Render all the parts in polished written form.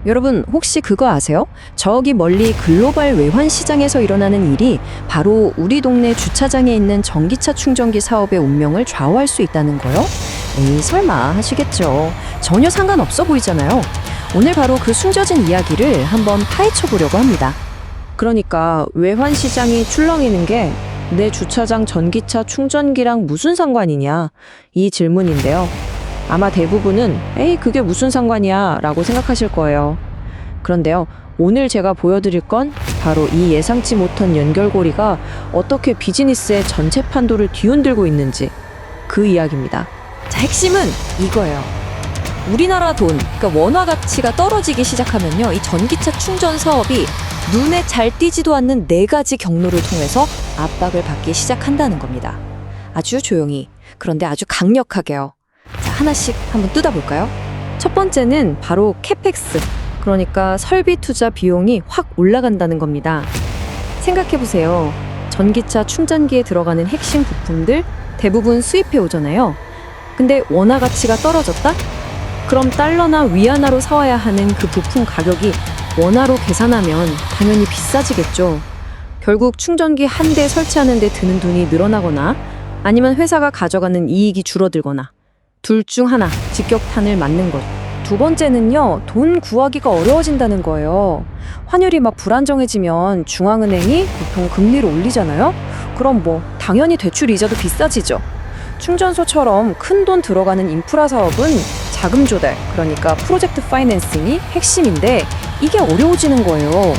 여러분 혹시 그거 아세요? 저기 멀리 글로벌 외환 시장에서 일어나는 일이 바로 우리 동네 주차장에 있는 전기차 충전기 사업의 운명을 좌우할 수 있다는 거요? 에이 설마 하시겠죠. 전혀 상관없어 보이잖아요. 오늘 바로 그 숨겨진 이야기를 한번 파헤쳐 보려고 합니다. 그러니까 외환 시장이 출렁이는 게 내 주차장 전기차 충전기랑 무슨 상관이냐 이 질문인데요. 아마 대부분은 에이 그게 무슨 상관이야 라고 생각하실 거예요. 그런데요, 오늘 제가 보여드릴 건 바로 이 예상치 못한 연결고리가 어떻게 비즈니스의 전체 판도를 뒤흔들고 있는지 그 이야기입니다. 자, 핵심은 이거예요. 우리나라 돈, 그러니까 원화 가치가 떨어지기 시작하면요, 이 전기차 충전 사업이 눈에 잘 띄지도 않는 4가지 경로를 통해서 압박을 받기 시작한다는 겁니다. 아주 조용히, 그런데 아주 강력하게요. 자, 하나씩 한번 뜯어볼까요? 첫 번째는 바로 캐펙스, 그러니까 설비 투자 비용이 확 올라간다는 겁니다. 생각해보세요. 전기차 충전기에 들어가는 핵심 부품들 대부분 수입해 오잖아요. 근데 원화 가치가 떨어졌다? 그럼 달러나 위안화로 사와야 하는 그 부품 가격이 원화로 계산하면 당연히 비싸지겠죠. 결국 충전기 한 대 설치하는 데 드는 돈이 늘어나거나 아니면 회사가 가져가는 이익이 줄어들거나 둘 중 하나 직격탄을 맞는 것. 두 번째는요, 돈 구하기가 어려워진다는 거예요. 환율이 막 불안정해지면 중앙은행이 보통 금리를 올리잖아요. 그럼 뭐 당연히 대출 이자도 비싸지죠. 충전소처럼 큰 돈 들어가는 인프라 사업은 자금 조달, 그러니까 프로젝트 파이낸싱이 핵심인데 이게 어려워지는 거예요.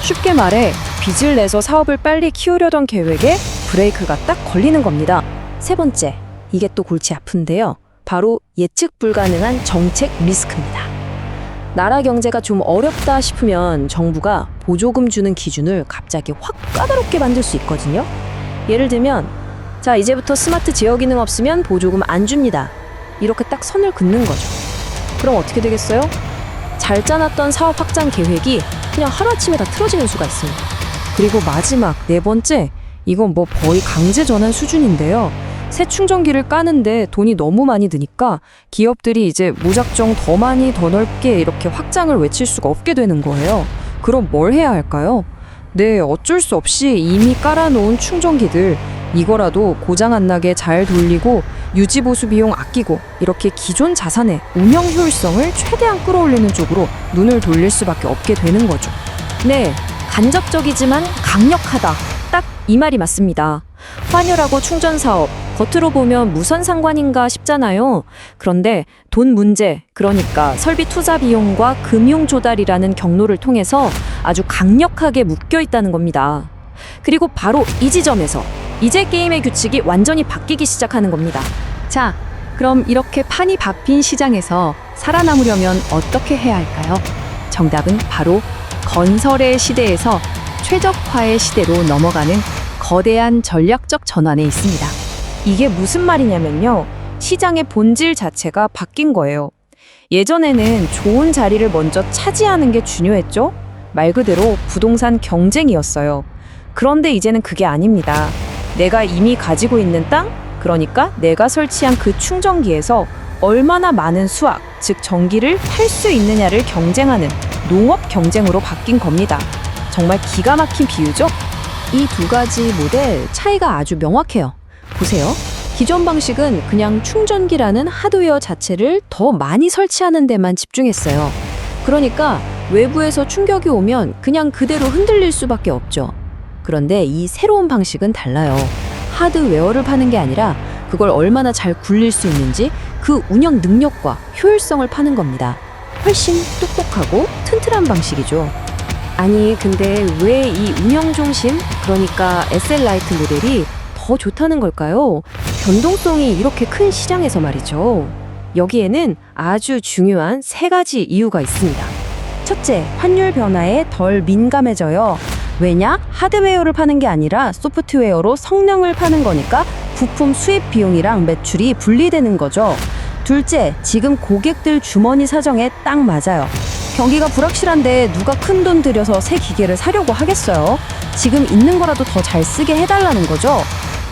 쉽게 말해 빚을 내서 사업을 빨리 키우려던 계획에 브레이크가 딱 걸리는 겁니다. 세 번째, 이게 또 골치 아픈데요. 바로 예측 불가능한 정책 리스크입니다. 나라 경제가 좀 어렵다 싶으면 정부가 보조금 주는 기준을 갑자기 확 까다롭게 만들 수 있거든요. 예를 들면 자, 이제부터 스마트 제어 기능 없으면 보조금 안 줍니다. 이렇게 딱 선을 긋는 거죠. 그럼 어떻게 되겠어요? 잘 짜놨던 사업 확장 계획이 그냥 하루아침에 다 틀어지는 수가 있습니다. 그리고 마지막 네 번째, 이건 뭐 거의 강제 전환 수준인데요. 새 충전기를 까는데 돈이 너무 많이 드니까 기업들이 이제 무작정 더 많이 더 넓게 이렇게 확장을 외칠 수가 없게 되는 거예요. 그럼 뭘 해야 할까요? 네, 어쩔 수 없이 이미 깔아놓은 충전기들 이거라도 고장 안 나게 잘 돌리고 유지 보수 비용 아끼고 이렇게 기존 자산의 운영 효율성을 최대한 끌어올리는 쪽으로 눈을 돌릴 수밖에 없게 되는 거죠. 네, 간접적이지만 강력하다. 딱 이 말이 맞습니다. 환율하고 충전 사업, 겉으로 보면 무슨 상관인가 싶잖아요. 그런데 돈 문제, 그러니까 설비 투자 비용과 금융 조달이라는 경로를 통해서 아주 강력하게 묶여 있다는 겁니다. 그리고 바로 이 지점에서 이제 게임의 규칙이 완전히 바뀌기 시작하는 겁니다. 자, 그럼 이렇게 판이 바뀐 시장에서 살아남으려면 어떻게 해야 할까요? 정답은 바로 건설의 시대에서 최적화의 시대로 넘어가는 거대한 전략적 전환에 있습니다. 이게 무슨 말이냐면요, 시장의 본질 자체가 바뀐 거예요. 예전에는 좋은 자리를 먼저 차지하는 게 중요했죠? 말 그대로 부동산 경쟁이었어요. 그런데 이제는 그게 아닙니다. 내가 이미 가지고 있는 땅, 그러니까 내가 설치한 그 충전기에서 얼마나 많은 수확, 즉 전기를 팔 수 있느냐를 경쟁하는 농업 경쟁으로 바뀐 겁니다. 정말 기가 막힌 비유죠? 이 두 가지 모델 차이가 아주 명확해요. 보세요. 기존 방식은 그냥 충전기라는 하드웨어 자체를 더 많이 설치하는 데만 집중했어요. 그러니까 외부에서 충격이 오면 그냥 그대로 흔들릴 수밖에 없죠. 그런데 이 새로운 방식은 달라요. 하드웨어를 파는 게 아니라 그걸 얼마나 잘 굴릴 수 있는지 그 운영 능력과 효율성을 파는 겁니다. 훨씬 똑똑하고 튼튼한 방식이죠. 아니, 근데 왜 이 운영 중심, 그러니까 SL라이트 모델이 더 좋다는 걸까요? 변동성이 이렇게 큰 시장에서 말이죠. 여기에는 아주 중요한 3가지 이유가 있습니다. 첫째, 환율 변화에 덜 민감해져요. 왜냐? 하드웨어를 파는 게 아니라 소프트웨어로 성능을 파는 거니까 부품 수입 비용이랑 매출이 분리되는 거죠. 둘째, 지금 고객들 주머니 사정에 딱 맞아요. 경기가 불확실한데 누가 큰 돈 들여서 새 기계를 사려고 하겠어요? 지금 있는 거라도 더 잘 쓰게 해달라는 거죠.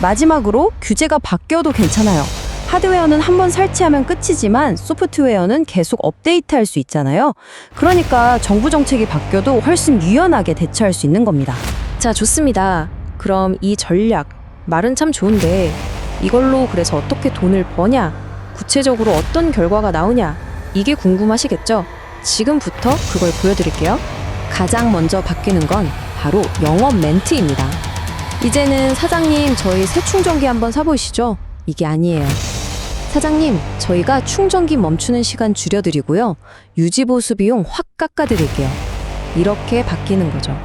마지막으로 규제가 바뀌어도 괜찮아요. 하드웨어는 한번 설치하면 끝이지만 소프트웨어는 계속 업데이트할 수 있잖아요. 그러니까 정부 정책이 바뀌어도 훨씬 유연하게 대처할 수 있는 겁니다. 자, 좋습니다. 그럼 이 전략, 말은 참 좋은데 이걸로 그래서 어떻게 돈을 버냐? 구체적으로 어떤 결과가 나오냐? 이게 궁금하시겠죠? 지금부터 그걸 보여드릴게요. 가장 먼저 바뀌는 건 바로 영업 멘트입니다. 이제는 사장님, 저희 새 충전기 한번 사보시죠. 이게 아니에요. 사장님, 저희가 충전기 멈추는 시간 줄여드리고요. 유지보수 비용 확 깎아드릴게요. 이렇게 바뀌는 거죠.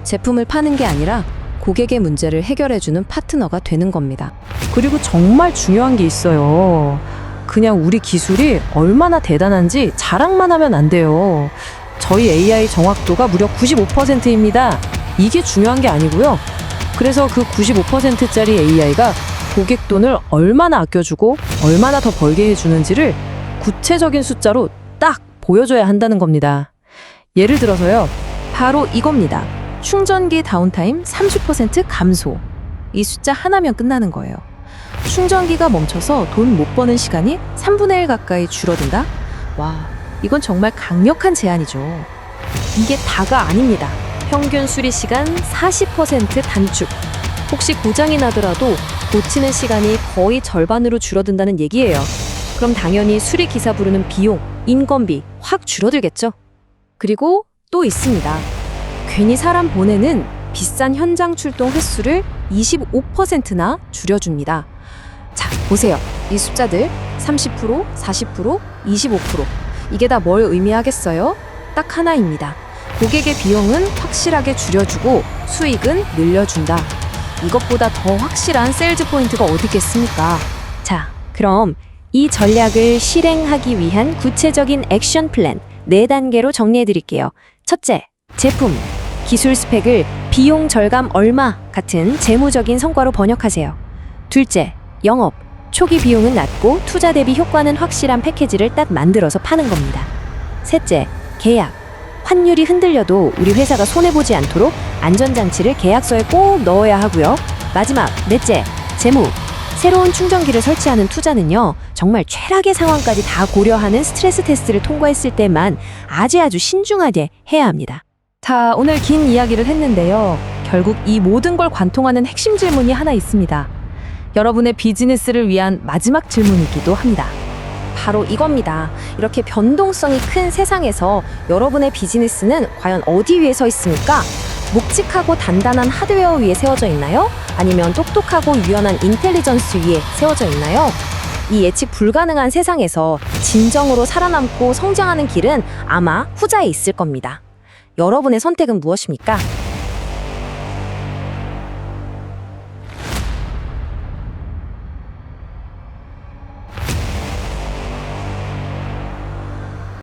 제품을 파는 게 아니라 고객의 문제를 해결해주는 파트너가 되는 겁니다. 그리고 정말 중요한 게 있어요. 그냥 우리 기술이 얼마나 대단한지 자랑만 하면 안 돼요. 저희 AI 정확도가 무려 95%입니다. 이게 중요한 게 아니고요. 그래서 그 95%짜리 AI가 고객 돈을 얼마나 아껴주고 얼마나 더 벌게 해주는지를 구체적인 숫자로 딱 보여줘야 한다는 겁니다. 예를 들어서요. 바로 이겁니다. 충전기 다운타임 30% 감소. 이 숫자 하나면 끝나는 거예요. 충전기가 멈춰서 돈 못 버는 시간이 3분의 1 가까이 줄어든다? 와, 이건 정말 강력한 제안이죠. 이게 다가 아닙니다. 평균 수리 시간 40% 단축. 혹시 고장이 나더라도 고치는 시간이 거의 절반으로 줄어든다는 얘기예요. 그럼 당연히 수리 기사 부르는 비용, 인건비 확 줄어들겠죠? 그리고 또 있습니다. 괜히 사람 보내는 비싼 현장 출동 횟수를 25%나 줄여줍니다. 자, 보세요. 이 숫자들 30%, 40%, 25%. 이게 다 뭘 의미하겠어요? 딱 하나입니다. 고객의 비용은 확실하게 줄여주고 수익은 늘려준다. 이것보다 더 확실한 세일즈 포인트가 어디 있겠습니까? 자, 그럼 이 전략을 실행하기 위한 구체적인 액션 플랜 4단계로 정리해 드릴게요. 첫째, 제품, 기술 스펙을 비용 절감 얼마 같은 재무적인 성과로 번역하세요. 둘째, 영업, 초기 비용은 낮고 투자 대비 효과는 확실한 패키지를 딱 만들어서 파는 겁니다. 셋째, 계약, 환율이 흔들려도 우리 회사가 손해보지 않도록 안전장치를 계약서에 꼭 넣어야 하고요. 마지막, 넷째, 재무, 새로운 충전기를 설치하는 투자는요, 정말 최악의 상황까지 다 고려하는 스트레스 테스트를 통과했을 때만 아주 신중하게 해야 합니다. 자, 오늘 긴 이야기를 했는데요. 결국 이 모든 걸 관통하는 핵심 질문이 하나 있습니다. 여러분의 비즈니스를 위한 마지막 질문이기도 합니다. 바로 이겁니다. 이렇게 변동성이 큰 세상에서 여러분의 비즈니스는 과연 어디 위에 서 있습니까? 묵직하고 단단한 하드웨어 위에 세워져 있나요? 아니면 똑똑하고 유연한 인텔리전스 위에 세워져 있나요? 이 예측 불가능한 세상에서 진정으로 살아남고 성장하는 길은 아마 후자에 있을 겁니다. 여러분의 선택은 무엇입니까?